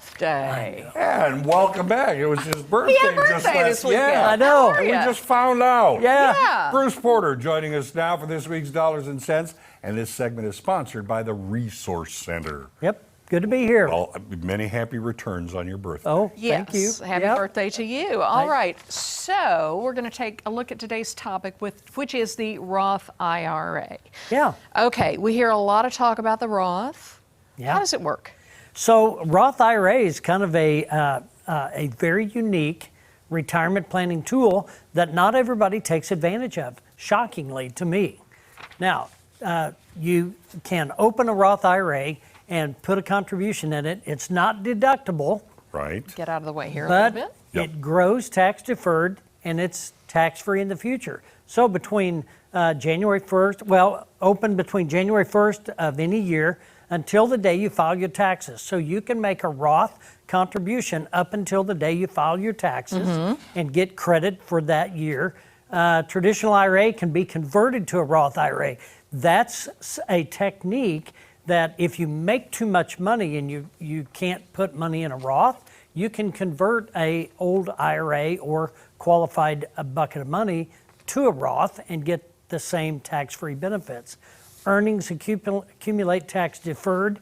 birthday. And welcome back. It was his birthday. He had birthday this weekend. Yeah, I know. How are we ya? just found out. Yeah. Bruce Porter joining us now for this week's Dollars and Cents. And this segment is sponsored by the Resource Center. Yep. Good to be here. Well, many happy returns on your birthday. Oh, Yes. thank you. Happy Yep. birthday to you. All right. So we're going to take a look at today's topic, which is the Roth IRA. Yeah. Okay. We hear a lot of talk about the Roth. Yeah. How does it work? So Roth IRA is kind of a very unique retirement planning tool that not everybody takes advantage of, shockingly to me. Now, you can open a Roth IRA and put a contribution in it. It's not deductible, Right. Get out of the way here a but little bit. Yep. it grows tax deferred and it's tax free in the future. So between January 1st, open between January 1st of any year until the day you file your taxes. So you can make a Roth contribution up until the day you file your taxes and get credit for that year. Traditional IRA can be converted to a Roth IRA. That's a technique that if you make too much money and you can't put money in a Roth, you can convert a old IRA or qualified a bucket of money to a Roth and get the same tax-free benefits. Earnings accumulate tax deferred,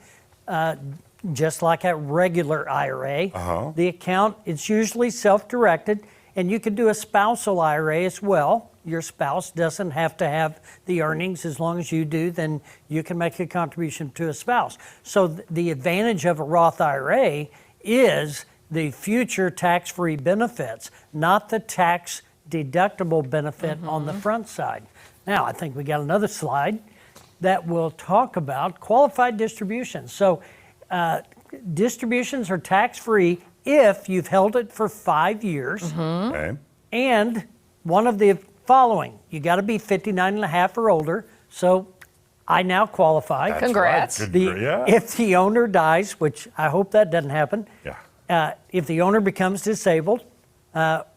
just like a regular IRA. The account, it's usually self-directed, and you can do a spousal IRA as well. Your spouse doesn't have to have the earnings. As long as you do, then you can make a contribution to a spouse. So the advantage of a Roth IRA is the future tax-free benefits, not the tax deductible benefit on the front side. Now, I think we got another slide that will talk about qualified distributions. So distributions are tax-free if you've held it for 5 years Okay. and one of the following. You got to be 59 and a half or older. So I now qualify. That's Congrats. right. Good, yeah. If the owner dies, which I hope that doesn't happen, Yeah. if the owner becomes disabled,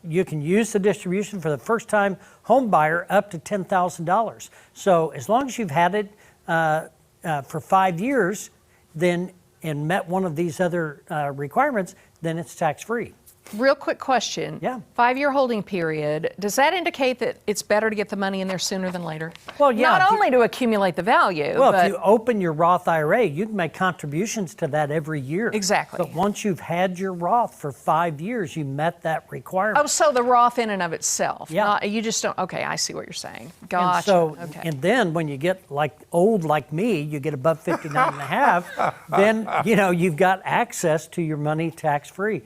you can use the distribution for the first-time home buyer up to $10,000. So as long as you've had it for 5 years, then and met one of these other requirements, then it's tax-free. Real quick question. Yeah. 5-year holding period. Does that indicate that it's better to get the money in there sooner than later? Well, yeah, Not if you- only to accumulate the value, Well, but if you open your Roth IRA, you can make contributions to that every year. Exactly. But once you've had your Roth for 5 years, you met that requirement. oh, so the Roth in and of itself. Yeah. Not, you just don't. Okay, I see what you're saying. And Gotcha. so, okay. and then when you get old like me, you get above 59 and a half, then, you've got access to your money tax-free.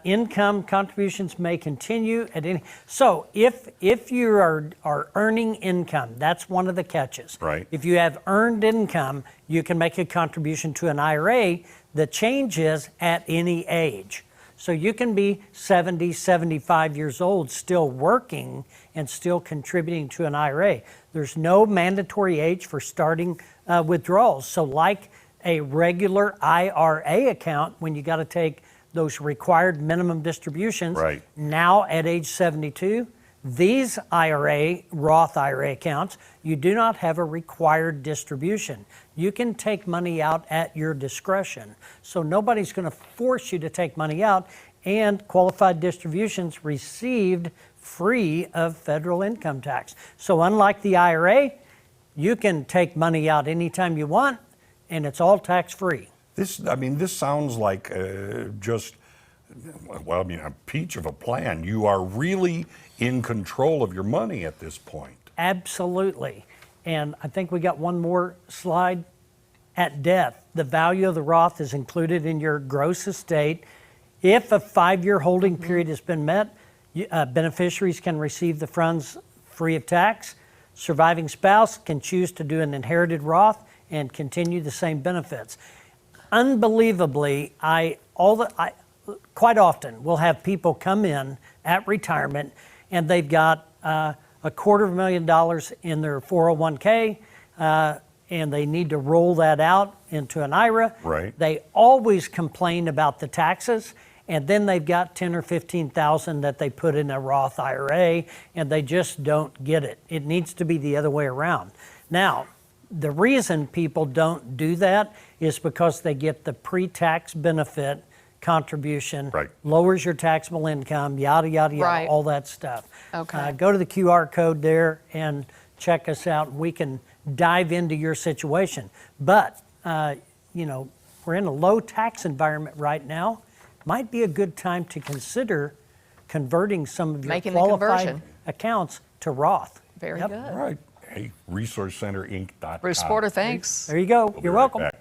Income contributions may continue at any. So if you are earning income, that's one of the catches. Right. If you have earned income, you can make a contribution to an IRA. The change is at any age. So you can be 70, 75 years old, still working and still contributing to an IRA. There's no mandatory age for starting withdrawals. So like a regular IRA account, when you got to take those required minimum distributions, Right. now at age 72, these Roth IRA accounts, you do not have a required distribution. You can take money out at your discretion. So nobody's going to force you to take money out, and qualified distributions received free of federal income tax. So unlike the IRA, you can take money out anytime you want, and it's all tax-free. This sounds like a peach of a plan. You are really in control of your money at this point. Absolutely. And I think we got one more slide. At death, the value of the Roth is included in your gross estate. If a 5-year holding period has been met, beneficiaries can receive the funds free of tax. Surviving spouse can choose to do an inherited Roth and continue the same benefits. Unbelievably, quite often we'll have people come in at retirement and they've got $250,000 in their 401k and they need to roll that out into an IRA. Right. They always complain about the taxes, and then they've got $10,000 or $15,000 that they put in a Roth IRA, and they just don't get it. It needs to be the other way around. Now, the reason people don't do that is because they get the pre-tax benefit contribution, Right. lowers your taxable income, yada, yada, yada, Right. all that stuff. Okay. Go to the QR code there and check us out. We can dive into your situation. But, we're in a low tax environment right now. Might be a good time to consider converting some of your Making the qualified conversion. accounts to Roth. Very Yep. good. All right. Hey, resourcecenterinc.com. Bruce Porter, thanks. There you go. We'll be You're right welcome. back.